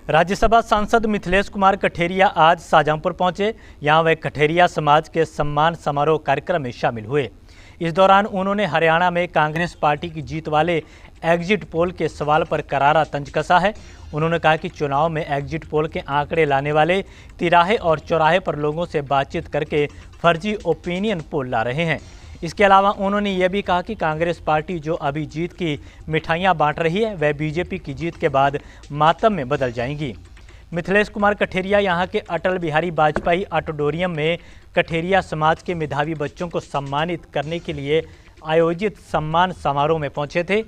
राज्यसभा सांसद मिथिलेश कुमार कठेरिया आज शाहजहांपुर पहुंचे। यहां वे कठेरिया समाज के सम्मान समारोह कार्यक्रम में शामिल हुए। इस दौरान उन्होंने हरियाणा में कांग्रेस पार्टी की जीत वाले एग्जिट पोल के सवाल पर करारा तंज कसा है। उन्होंने कहा कि चुनाव में एग्जिट पोल के आंकड़े लाने वाले तिराहे और चौराहे पर लोगों से बातचीत करके फर्जी ओपिनियन पोल ला रहे हैं। इसके अलावा उन्होंने यह भी कहा कि कांग्रेस पार्टी जो अभी जीत की मिठाइयां बांट रही है वह बीजेपी की जीत के बाद मातम में बदल जाएंगी। मिथिलेश कुमार कठेरिया यहां के अटल बिहारी वाजपेयी ऑडिटोरियम में कठेरिया समाज के मेधावी बच्चों को सम्मानित करने के लिए आयोजित सम्मान समारोह में पहुंचे थे।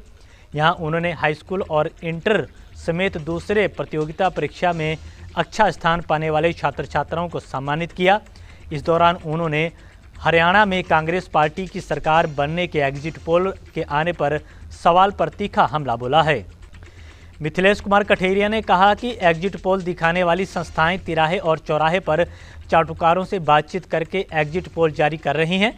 यहां उन्होंने हाई स्कूल और इंटर समेत दूसरे प्रतियोगिता परीक्षा में अच्छा स्थान पाने वाले छात्र छात्राओं को सम्मानित किया। इस दौरान उन्होंने हरियाणा में कांग्रेस पार्टी की सरकार बनने के एग्जिट पोल के आने पर सवाल पर तीखा हमला बोला है। मिथिलेश कुमार कठेरिया ने कहा कि एग्जिट पोल दिखाने वाली संस्थाएं तिराहे और चौराहे पर चाटुकारों से बातचीत करके एग्जिट पोल जारी कर रही हैं।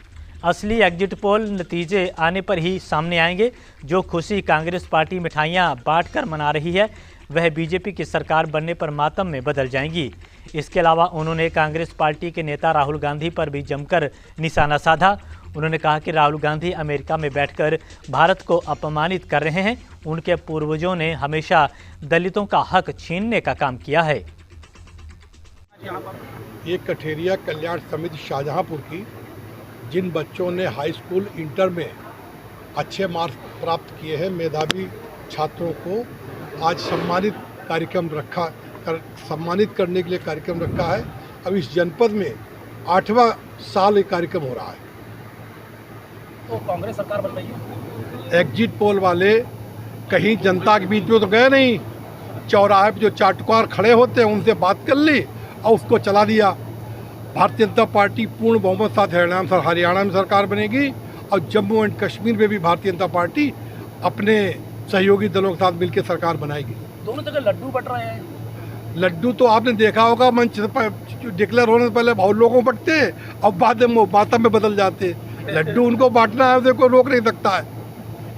असली एग्जिट पोल नतीजे आने पर ही सामने आएंगे। जो खुशी कांग्रेस पार्टी मिठाइयां बांटकर मना रही है वह बीजेपी की सरकार बनने पर मातम में बदल जाएंगी। इसके अलावा उन्होंने कांग्रेस पार्टी के नेता राहुल गांधी पर भी जमकर निशाना साधा। उन्होंने कहा कि राहुल गांधी अमेरिका में बैठकर भारत को अपमानित कर रहे हैं। उनके पूर्वजों ने हमेशा दलितों का हक छीनने का काम किया है। ये कठेरिया कल्याण समिति शाहजहांपुर की जिन बच्चों ने हाई स्कूल इंटर में अच्छे मार्क्स प्राप्त किए हैं, मेधावी छात्रों को आज सम्मानित करने के लिए कार्यक्रम रखा है। अब इस जनपद में 8वां साल ये कार्यक्रम हो रहा है। तो कांग्रेस सरकार बन रही है। एग्जिट पोल वाले कहीं जनता के बीच में तो गए नहीं, चौराहे पे जो चाटुकार खड़े होते हैं उनसे बात कर ली और उसको चला दिया। भारतीय जनता पार्टी पूर्ण बहुमत साथ हरियाणा में सरकार बनेगी और जम्मू एंड कश्मीर में भी भारतीय जनता पार्टी अपने सहयोगी दलों के साथ मिलकर सरकार बनाएगी। दोनों जगह लड्डू बट रहे हैं। लड्डू तो आपने देखा होगा, मंच डिक्लेयर होने से पहले बहुत लोगों को बंटते हैं और बाद में मातम में बदल जाते। लड्डू उनको बांटना है, उसे कोई रोक नहीं सकता है।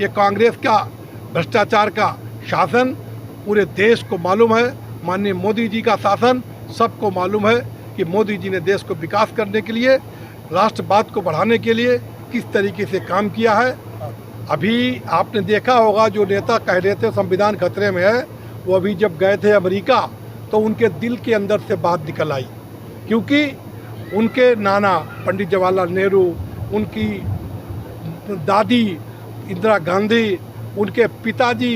ये कांग्रेस का भ्रष्टाचार का शासन पूरे देश को मालूम है। माननीय मोदी जी का शासन सबको मालूम है कि मोदी जी ने देश को विकास करने के लिए, राष्ट्रवाद को बढ़ाने के लिए किस तरीके से काम किया है। अभी आपने देखा होगा जो नेता कह रहे थे संविधान खतरे में है, वो अभी जब गए थे अमेरिका तो उनके दिल के अंदर से बात निकल आई, क्योंकि उनके नाना पंडित जवाहरलाल नेहरू, उनकी दादी इंदिरा गांधी, उनके पिताजी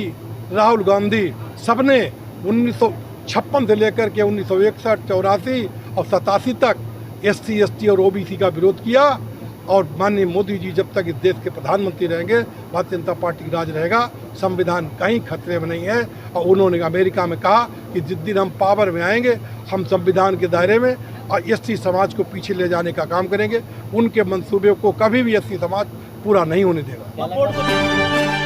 राहुल गांधी, सबने 1956 से लेकर के 1961, 84 और 87 तक SC, ST और OBC का विरोध किया। और माननीय मोदी जी जब तक इस देश के प्रधानमंत्री रहेंगे, भारतीय जनता पार्टी का राज रहेगा। संविधान कहीं खतरे में नहीं है। और उन्होंने अमेरिका में कहा कि जिस दिन हम पावर में आएंगे हम संविधान के दायरे में और SC समाज को पीछे ले जाने का काम करेंगे। उनके मंसूबे को कभी भी SC समाज पूरा नहीं होने देगा।